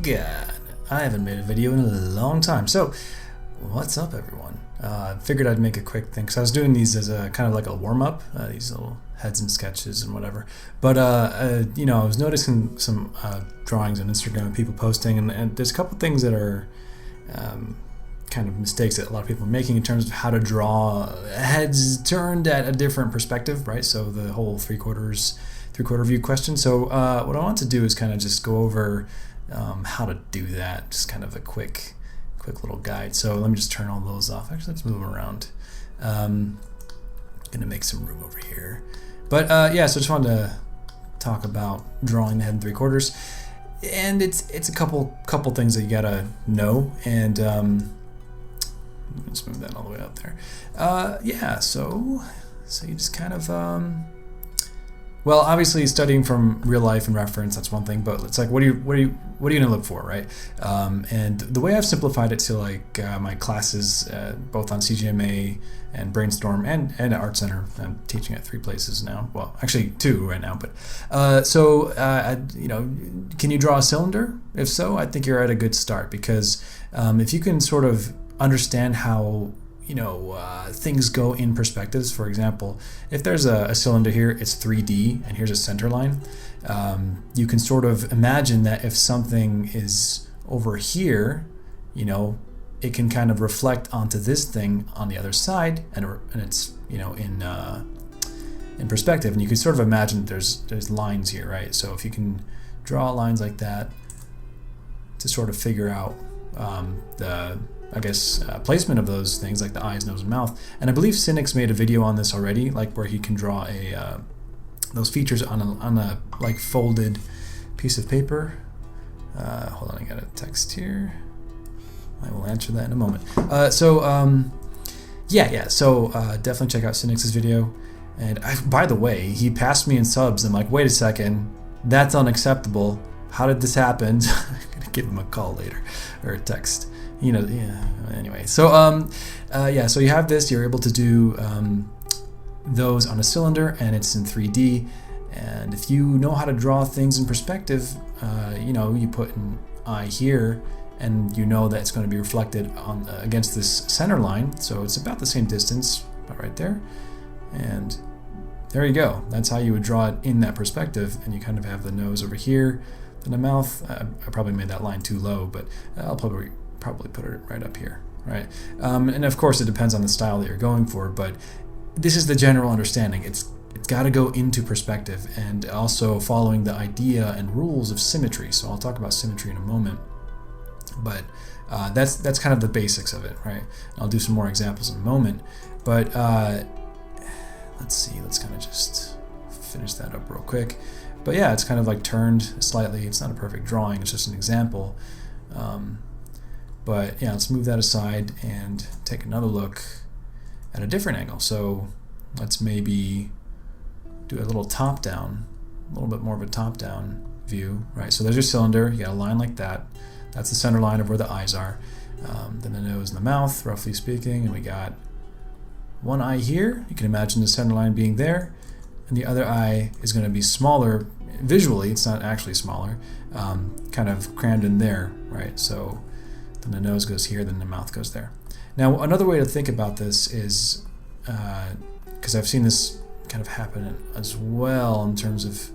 God, I haven't made a video in a long time. So, what's up, everyone? Figured I'd make a quick thing because I was doing these as a kind of like a warm-up, these little heads and sketches and whatever. But I was noticing some drawings on Instagram and people posting, and there's a couple things that are kind of mistakes that a lot of people are making in terms of how to draw heads turned at a different perspective, right? So the whole three-quarter view question. So what I want to do is kind of just go over how to do that, just kind of a quick little guide. So let me just turn all those off. Actually, let's move them around. Gonna make some room over here. But yeah, so just wanted to talk about drawing the head in three-quarters, and it's a couple things that you gotta know. And let's move that all the way out there. Yeah, so you just kind of well, obviously studying from real life and reference, that's one thing, but it's like, what are you gonna look for, right? And the way I've simplified it to like my classes, both on CGMA and Brainstorm and at Art Center. I'm teaching at 3 places now. Well, actually 2 right now, but can you draw a cylinder? If so, I think you're at a good start, because if you can sort of understand how things go in perspectives. For example, if there's a cylinder here, it's 3D, and here's a center line. You can sort of imagine that if something is over here, it can kind of reflect onto this thing on the other side, and it's in perspective, and you can sort of imagine there's lines here, right? So if you can draw lines like that to sort of figure out the placement of those things, like the eyes, nose, and mouth. And I believe Cynic's made a video on this already, like where he can draw those features on a like folded piece of paper. Hold on, I got a text here. I will answer that in a moment. So definitely check out Cynic's video. And by the way, he passed me in subs. I'm like, wait a second, that's unacceptable. How did this happen? I'm gonna give him a call later, or a text. Anyway, so so you have this, you're able to do those on a cylinder, and it's in 3D. And if you know how to draw things in perspective, you put an eye here, and you know that it's going to be reflected on against this center line, so it's about the same distance, about right there. And there you go. That's how you would draw it in that perspective, and you kind of have the nose over here, then the mouth. I probably made that line too low, but I'll probably put it right up here, right? And of course it depends on the style that you're going for, but this is the general understanding. It's got to go into perspective, and also following the idea and rules of symmetry. So I'll talk about symmetry in a moment, but that's kind of the basics of it, right? I'll do some more examples in a moment, but let's see, let's kind of just finish that up real quick. But yeah, it's kind of like turned slightly. It's not a perfect drawing, it's just an example. But yeah, let's move that aside and take another look at a different angle. So let's maybe do a little top-down, a little bit more of a top-down view, right? So there's your cylinder, you got a line like that. That's the center line of where the eyes are. Then the nose and the mouth, roughly speaking, and we got one eye here. You can imagine the center line being there, and the other eye is going to be smaller visually. It's not actually smaller, kind of crammed in there, right? So then the nose goes here, then the mouth goes there. Now, another way to think about this is, because I've seen this kind of happen as well in terms of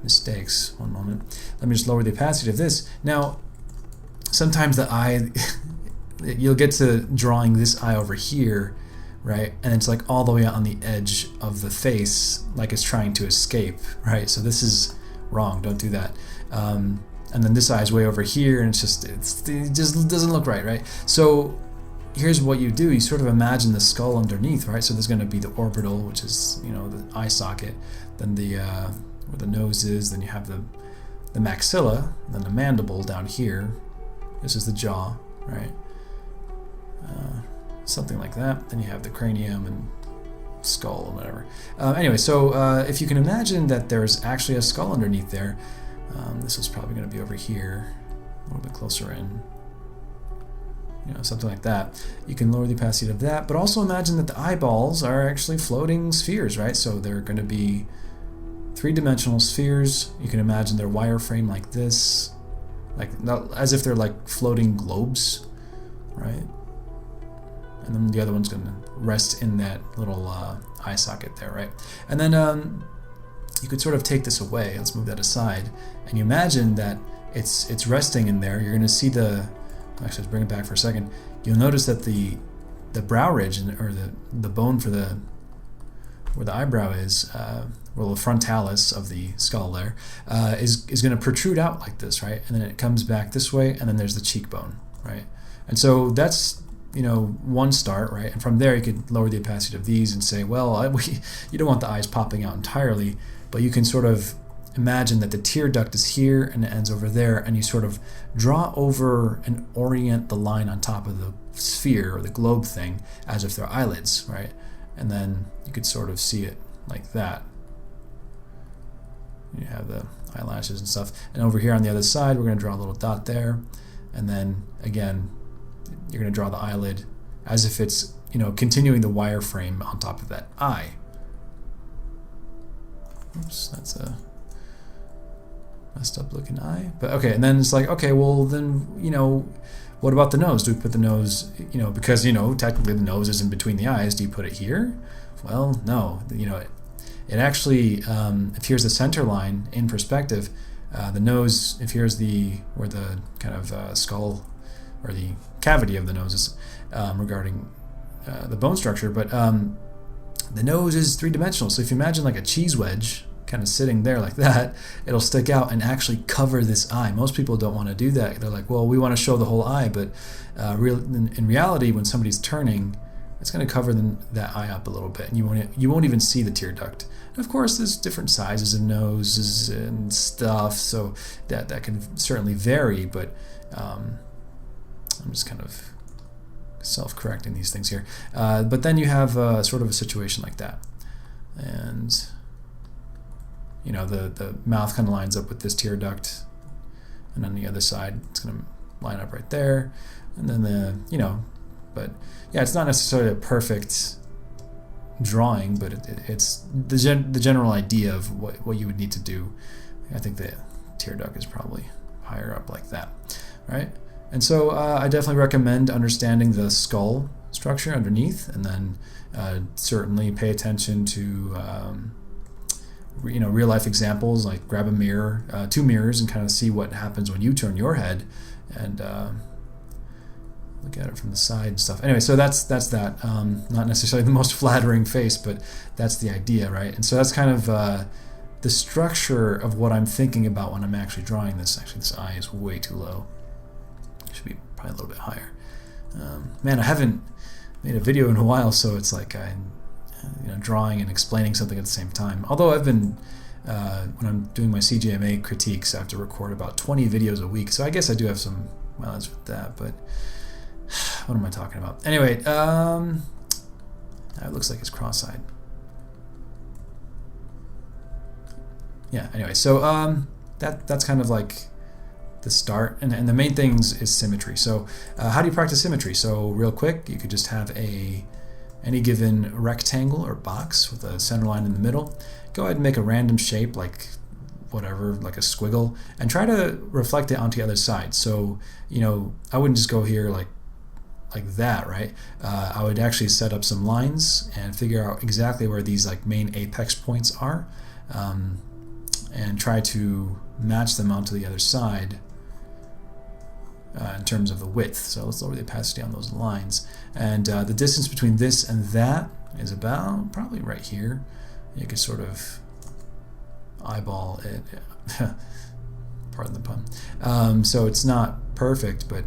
mistakes. One moment. Let me just lower the opacity of this. Now, sometimes the eye, you'll get to drawing this eye over here, right? And it's like all the way out on the edge of the face, like it's trying to escape, right? So this is wrong. Don't do that. And then this eye is way over here, and it just doesn't look right? So here's what you do. You sort of imagine the skull underneath, right? So there's going to be the orbital, which is, the eye socket, then where the nose is, then you have the maxilla, then the mandible down here. This is the jaw, right? Something like that. Then you have the cranium and skull and whatever. Anyway, so if you can imagine that there's actually a skull underneath there, this is probably going to be over here, a little bit closer in, something like that. You can lower the opacity of that, but also imagine that the eyeballs are actually floating spheres, right? So they're going to be 3-dimensional spheres. You can imagine their wireframe like this, like not, as if they're like floating globes, right? And then the other one's going to rest in that little eye socket there, right? And then you could sort of take this away. Let's move that aside, and you imagine that it's resting in there. You're going to see the, actually let's bring it back for a second. You'll notice that the brow ridge, or the bone for where the eyebrow is, well, the frontalis of the skull there, is going to protrude out like this, right? And then it comes back this way, and then there's the cheekbone, right? And so that's, you know, one start, right? And from there you could lower the opacity of these and say, well, you don't want the eyes popping out entirely, but you can sort of imagine that the tear duct is here and it ends over there, and you sort of draw over and orient the line on top of the sphere or the globe thing as if they're eyelids, right? And then you could sort of see it like that. You have the eyelashes and stuff. And over here on the other side, we're going to draw a little dot there. And then again, you're going to draw the eyelid as if it's, you know, continuing the wireframe on top of that eye. Oops, that's a messed up looking eye. But okay, and then it's like, okay, well then, you know, what about the nose? Do we put the nose, you know, because, you know, technically the nose is in between the eyes. Do you put it here? Well, no. You know, it actually, if here's the center line in perspective, the nose, if here's where the kind of skull or the cavity of the nose is regarding the bone structure, but the nose is three-dimensional. So if you imagine like a cheese wedge kind of sitting there like that, it'll stick out and actually cover this eye. Most people don't want to do that. They're like, well, we want to show the whole eye, but in reality, when somebody's turning, it's going to cover that eye up a little bit, and you won't even see the tear duct. And of course, there's different sizes of noses and stuff, so that can certainly vary, but I'm just kind of self-correcting these things here. But then you have sort of a situation like that, and you know, the mouth kind of lines up with this tear duct, and on the other side it's going to line up right there, and then you know, but yeah, it's not necessarily a perfect drawing, but it's the general idea of what you would need to do. I think the tear duct is probably higher up like that, right? And so I definitely recommend understanding the skull structure underneath, and then certainly pay attention to you know, real life examples, like grab a mirror, 2 mirrors, and kind of see what happens when you turn your head, and look at it from the side and stuff. Anyway, so that's that. Not necessarily the most flattering face, but that's the idea, right? And so that's kind of the structure of what I'm thinking about when I'm actually drawing this. Actually, this eye is way too low. It should be probably a little bit higher. Man, I haven't made a video in a while, so it's like I'm drawing and explaining something at the same time. Although I've been, when I'm doing my CGMA critiques, I have to record about 20 videos a week, so I guess I do have some mileage with that, but what am I talking about? Anyway, it looks like it's cross-eyed. Yeah, anyway, so that's kind of like the start, and the main things is symmetry. So how do you practice symmetry? So real quick, you could just have any given rectangle or box with a center line in the middle. Go ahead and make a random shape, like whatever, like a squiggle, and try to reflect it onto the other side. So, you know, I wouldn't just go here like that, right? I would actually set up some lines and figure out exactly where these like main apex points are, and try to match them onto the other side in terms of the width. So let's lower the opacity on those lines, and the distance between this and that is about probably right here. You could sort of eyeball it. Pardon the pun. So it's not perfect, but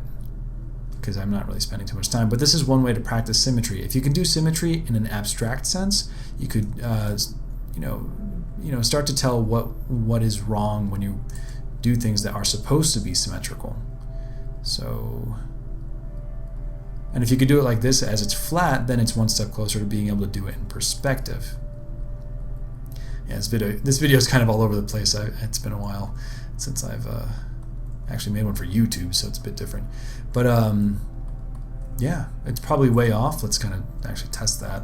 because I'm not really spending too much time, but this is one way to practice symmetry. If you can do symmetry in an abstract sense, you could start to tell what is wrong when you do things that are supposed to be symmetrical. So, and if you could do it like this as it's flat, then it's one step closer to being able to do it in perspective. Yeah, this video is kind of all over the place. It's been a while since I've actually made one for YouTube, so it's a bit different. But yeah, it's probably way off. Let's kind of actually test that.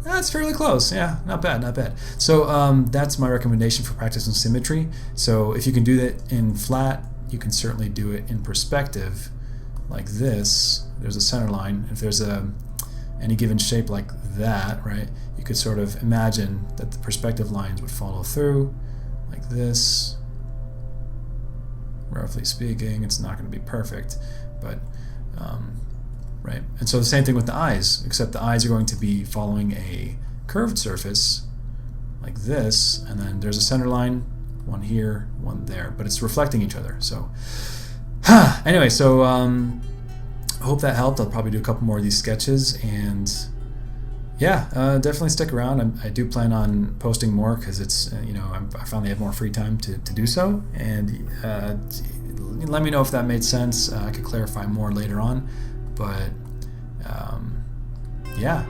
That's fairly close. Yeah, not bad, not bad. So that's my recommendation for practicing symmetry. So if you can do that in flat, you can certainly do it in perspective, like this. There's a center line. If there's any given shape like that, right, you could sort of imagine that the perspective lines would follow through, like this. Roughly speaking, it's not going to be perfect, but right. And so the same thing with the eyes, except the eyes are going to be following a curved surface like this, and then there's a center line, one here, one there, but it's reflecting each other. So anyway, so I hope that helped. I'll probably do a couple more of these sketches, and yeah, definitely stick around. I do plan on posting more because it's I finally have more free time to do so, and let me know if that made sense. I could clarify more later on, but yeah.